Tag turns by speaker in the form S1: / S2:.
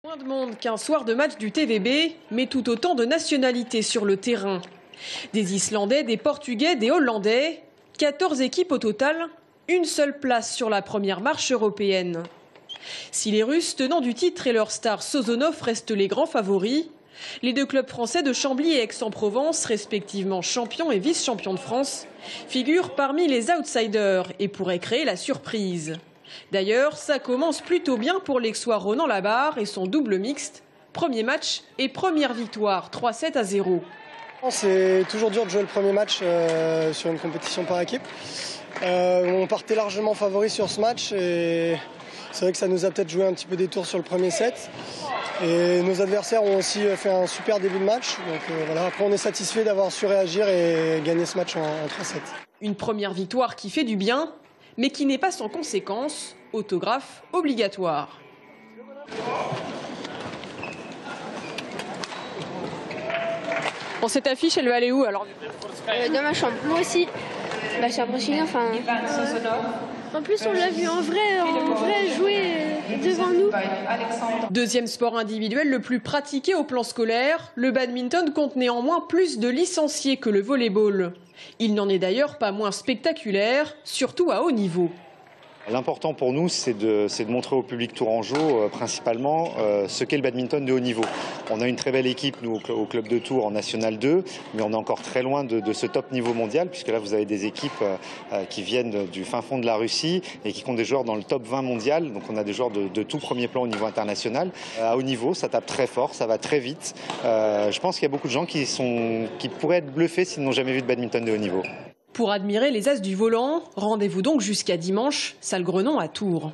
S1: Moins de monde qu'un soir de match du TVB, mais tout autant de nationalités sur le terrain. Des Islandais, des Portugais, des Hollandais. 14 équipes au total, une seule place sur la première marche européenne. Si les Russes tenants du titre et leur star Sozonov restent les grands favoris, les deux clubs français de Chambly et Aix-en-Provence, respectivement champions et vice-champions de France, figurent parmi les outsiders et pourraient créer la surprise. D'ailleurs, ça commence plutôt bien pour l'Aixois Ronan Labarre et son double mixte. Premier match et première victoire, 3-7-0.
S2: C'est toujours dur de jouer le premier match sur une compétition par équipe. On partait largement favori sur ce match et c'est vrai que ça nous a peut-être joué un petit peu des tours sur le premier set. Et nos adversaires ont aussi fait un super début de match. Donc voilà. Après, on est satisfait d'avoir su réagir et gagner ce match en 3-7.
S1: Une première victoire qui fait du bien, mais qui n'est pas sans conséquences. Autographe obligatoire. Bon, cette affiche, elle va aller où alors?
S3: Dans ma chambre. Moi aussi. Je suis impressionnée. En plus, on l'a vu en vrai jouer devant nous.
S1: Deuxième sport individuel le plus pratiqué au plan scolaire, le badminton compte néanmoins plus de licenciés que le volley-ball. Il n'en est d'ailleurs pas moins spectaculaire, surtout à haut niveau.
S4: L'important pour nous, c'est de montrer au public tourangeau principalement ce qu'est le badminton de haut niveau. On a une très belle équipe, nous, au club de Tours en National 2, mais on est encore très loin de ce top niveau mondial, puisque là, vous avez des équipes qui viennent du fin fond de la Russie et qui comptent des joueurs dans le top 20 mondial. Donc on a des joueurs de tout premier plan au niveau international. À haut niveau, ça tape très fort, ça va très vite. Je pense qu'il y a beaucoup de gens qui pourraient être bluffés s'ils n'ont jamais vu de badminton de haut niveau.
S1: Pour admirer les as du volant, rendez-vous donc jusqu'à dimanche, salle Grenon à Tours.